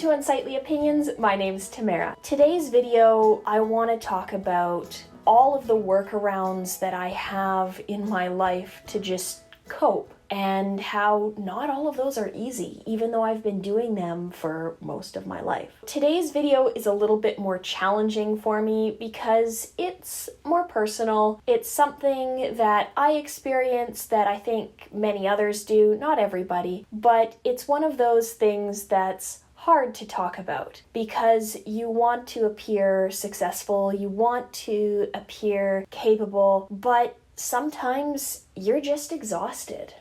to Unsightly Opinions. My name's Tamara. Today's video, I want to talk about all of the workarounds that I have in my life to just cope, and how not all of those are easy, even though I've been doing them for most of my life. Today's video is a little bit more challenging for me because it's more personal. It's something that I experience that I think many others do, not everybody, but it's one of those things that's hard to talk about because you want to appear successful, you want to appear capable, but sometimes you're just exhausted.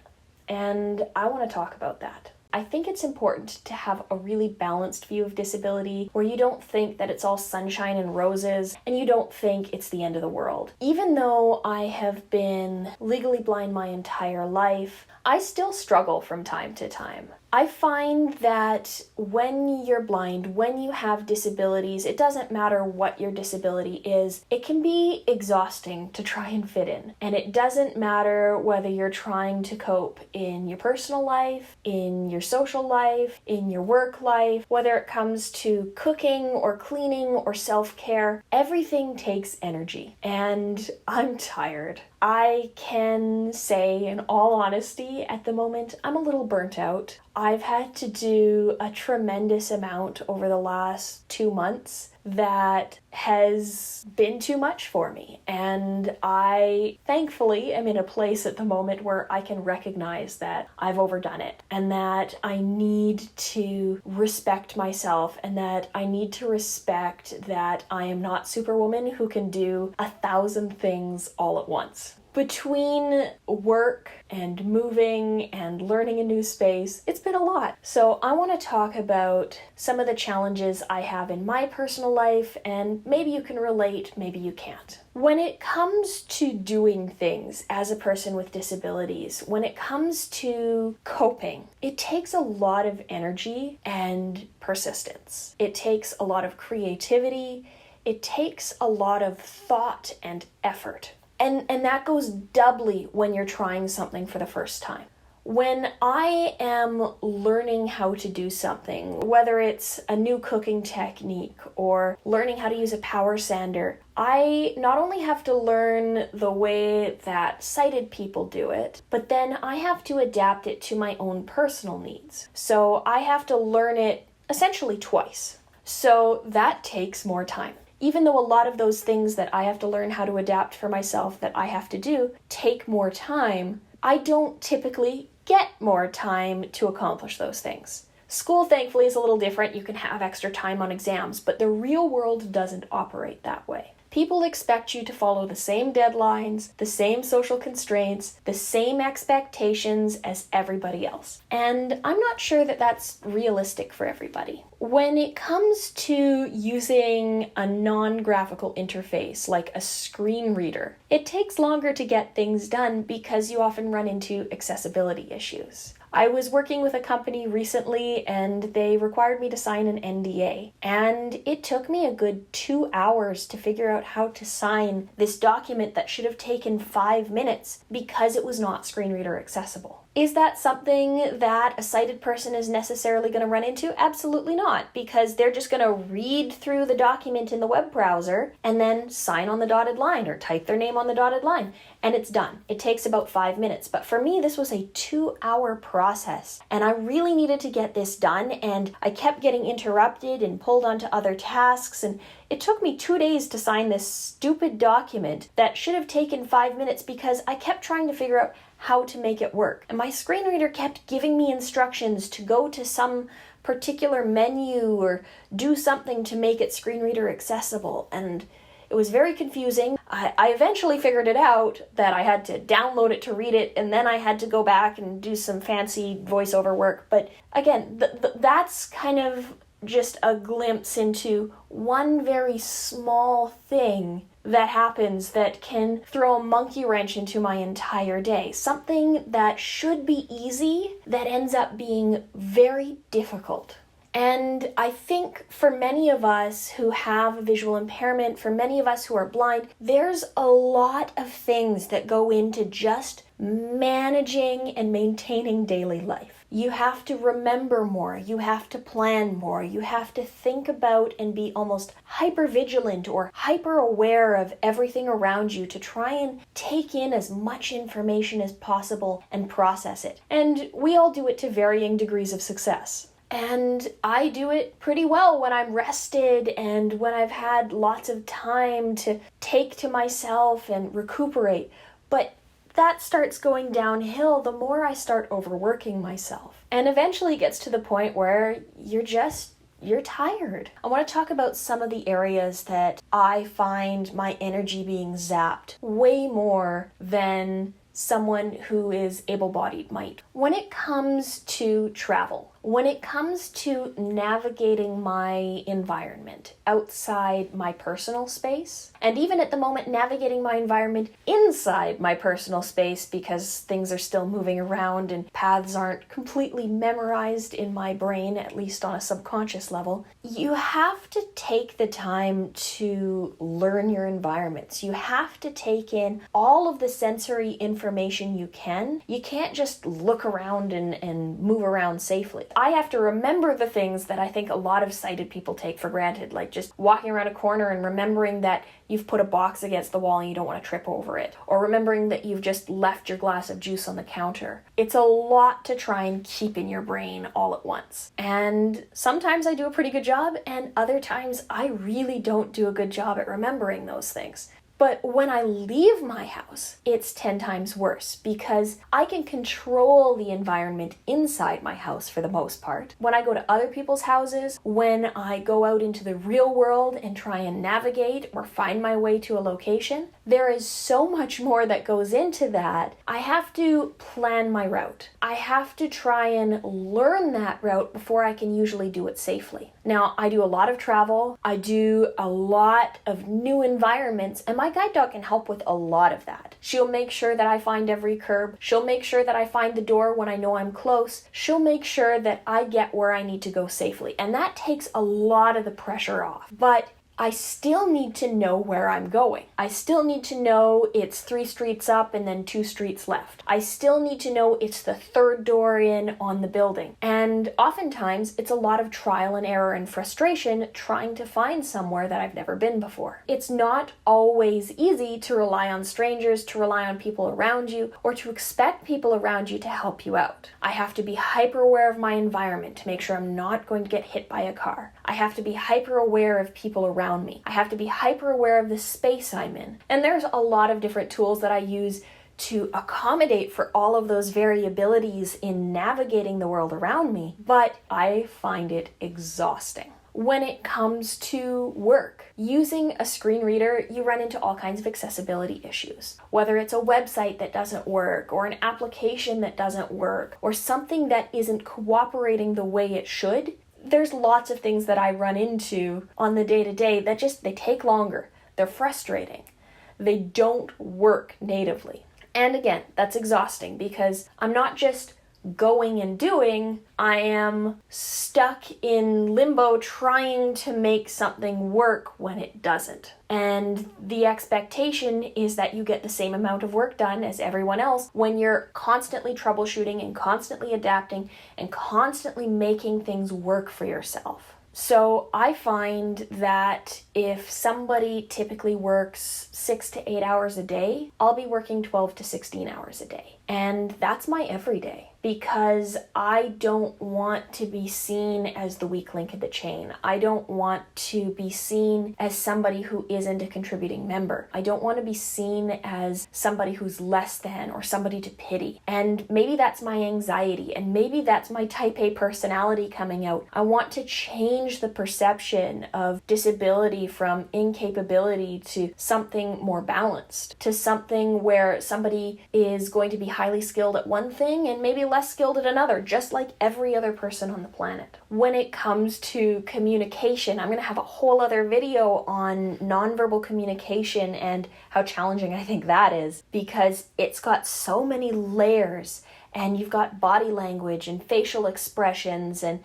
And I want to talk about that. I think it's important to have a really balanced view of disability where you don't think that it's all sunshine and roses and you don't think it's the end of the world. Even though I have been legally blind my entire life, I still struggle from time to time. I find that when you're blind, when you have disabilities, it doesn't matter what your disability is, it can be exhausting to try and fit in. And it doesn't matter whether you're trying to cope in your personal life, in your social life, in your work life, whether it comes to cooking or cleaning or self-care, everything takes energy. And I'm tired. I can say in all honesty, at the moment, I'm a little burnt out. I've had to do a tremendous amount over the last 2 months that has been too much for me. And I thankfully am in a place at the moment where I can recognize that I've overdone it and that I need to respect myself and that I need to respect that I am not Superwoman who can do 1,000 things all at once. Between work and moving and learning a new space, it's been a lot. So I want to talk about some of the challenges I have in my personal life, and maybe you can relate, maybe you can't. When it comes to doing things as a person with disabilities, when it comes to coping, it takes a lot of energy and persistence. It takes a lot of creativity. It takes a lot of thought and effort. And that goes doubly when you're trying something for the first time. When I am learning how to do something, whether it's a new cooking technique or learning how to use a power sander, I not only have to learn the way that sighted people do it, but then I have to adapt it to my own personal needs. So I have to learn it essentially twice. So that takes more time. Even though a lot of those things that I have to learn how to adapt for myself that I have to do take more time, I don't typically get more time to accomplish those things. School, thankfully, is a little different. You can have extra time on exams, but the real world doesn't operate that way. People expect you to follow the same deadlines, the same social constraints, the same expectations as everybody else. And I'm not sure that that's realistic for everybody. When it comes to using a non-graphical interface like a screen reader, it takes longer to get things done because you often run into accessibility issues. I was working with a company recently and they required me to sign an NDA, and it took me a good 2 hours to figure out how to sign this document that should have taken 5 minutes because it was not screen reader accessible. Is that something that a sighted person is necessarily going to run into? Absolutely not, because they're just going to read through the document in the web browser and then sign on the dotted line or type their name on the dotted line, and it's done. It takes about 5 minutes, but for me, this was a 2-hour process, and I really needed to get this done, and I kept getting interrupted and pulled onto other tasks, and it took me 2 days to sign this stupid document that should have taken 5 minutes because I kept trying to figure out how to make it work. And my screen reader kept giving me instructions to go to some particular menu or do something to make it screen reader accessible. And it was very confusing. I eventually figured it out that I had to download it to read it, and then I had to go back and do some fancy voiceover work. But again, that's kind of just a glimpse into one very small thing that happens that can throw a monkey wrench into my entire day. Something that should be easy that ends up being very difficult. And I think for many of us who have a visual impairment, for many of us who are blind, there's a lot of things that go into just managing and maintaining daily life. You have to remember more. You have to plan more. You have to think about and be almost hyper vigilant or hyper aware of everything around you to try and take in as much information as possible and process it. And we all do it to varying degrees of success. And I do it pretty well when I'm rested and when I've had lots of time to take to myself and recuperate. But that starts going downhill the more I start overworking myself. And eventually it gets to the point where you're tired. I want to talk about some of the areas that I find my energy being zapped way more than someone who is able-bodied might. When it comes to travel, when it comes to navigating my environment outside my personal space, and even at the moment navigating my environment inside my personal space because things are still moving around and paths aren't completely memorized in my brain, at least on a subconscious level, you have to take the time to learn your environments. You have to take in all of the sensory information you can. You can't just look around and move around safely. I have to remember the things that I think a lot of sighted people take for granted, like just walking around a corner and remembering that you've put a box against the wall and you don't want to trip over it, or remembering that you've just left your glass of juice on the counter. It's a lot to try and keep in your brain all at once. And sometimes I do a pretty good job, and other times I really don't do a good job at remembering those things. But when I leave my house, it's 10 times worse because I can control the environment inside my house for the most part. When I go to other people's houses, when I go out into the real world and try and navigate or find my way to a location, there is so much more that goes into that. I have to plan my route. I have to try and learn that route before I can usually do it safely. Now, I do a lot of travel. I do a lot of new environments, and my guide dog can help with a lot of that. She'll make sure that I find every curb. She'll make sure that I find the door when I know I'm close. She'll make sure that I get where I need to go safely. And that takes a lot of the pressure off. But I still need to know where I'm going. I still need to know it's 3 streets up and then 2 streets left. I still need to know it's the 3rd door in on the building. And oftentimes it's a lot of trial and error and frustration trying to find somewhere that I've never been before. It's not always easy to rely on strangers, to rely on people around you, or to expect people around you to help you out. I have to be hyper aware of my environment to make sure I'm not going to get hit by a car. I have to be hyper aware of people around me. I have to be hyper aware of the space I'm in. And there's a lot of different tools that I use to accommodate for all of those variabilities in navigating the world around me, but I find it exhausting. When it comes to work, using a screen reader, you run into all kinds of accessibility issues. Whether it's a website that doesn't work, or an application that doesn't work, or something that isn't cooperating the way it should, there's lots of things that I run into on the day-to-day that they take longer. They're frustrating. They don't work natively. And again, that's exhausting because I'm not just going and doing, I am stuck in limbo trying to make something work when it doesn't. And the expectation is that you get the same amount of work done as everyone else when you're constantly troubleshooting and constantly adapting and constantly making things work for yourself. So I find that if somebody typically works 6 to 8 hours a day, I'll be working 12 to 16 hours a day. And that's my everyday because I don't want to be seen as the weak link in the chain. I don't want to be seen as somebody who isn't a contributing member. I don't want to be seen as somebody who's less than or somebody to pity. And maybe that's my anxiety and maybe that's my type A personality coming out. I want to change the perception of disability from incapability to something more balanced, to something where somebody is going to be highly skilled at one thing and maybe less skilled at another, just like every other person on the planet. When it comes to communication, I'm going to have a whole other video on nonverbal communication and how challenging I think that is because it's got so many layers and you've got body language and facial expressions and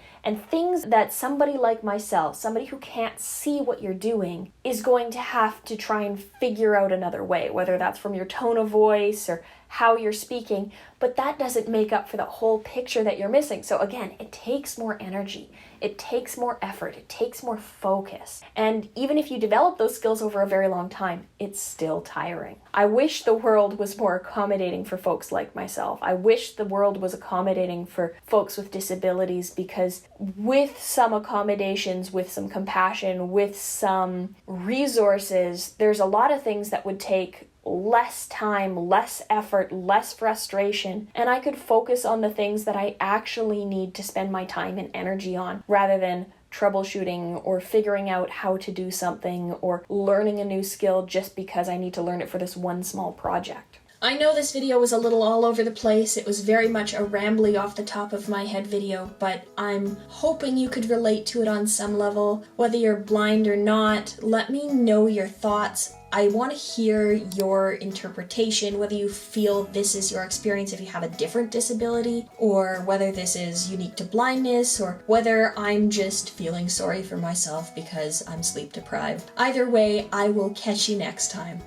things that somebody like myself, somebody who can't see what you're doing, is going to have to try and figure out another way, whether that's from your tone of voice or how you're speaking, but that doesn't make up for the whole picture that you're missing. So again, it takes more energy, it takes more effort, it takes more focus. And even if you develop those skills over a very long time, it's still tiring. I wish the world was more accommodating for folks like myself. I wish the world was accommodating for folks with disabilities, because with some accommodations, with some compassion, with some resources, there's a lot of things that would take less time, less effort, less frustration, and I could focus on the things that I actually need to spend my time and energy on, rather than troubleshooting or figuring out how to do something or learning a new skill just because I need to learn it for this one small project. I know this video was a little all over the place. It was very much a rambly off the top of my head video, but I'm hoping you could relate to it on some level. Whether you're blind or not, let me know your thoughts. I want to hear your interpretation, whether you feel this is your experience if you have a different disability, or whether this is unique to blindness, or whether I'm just feeling sorry for myself because I'm sleep deprived. Either way, I will catch you next time.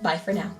Bye for now.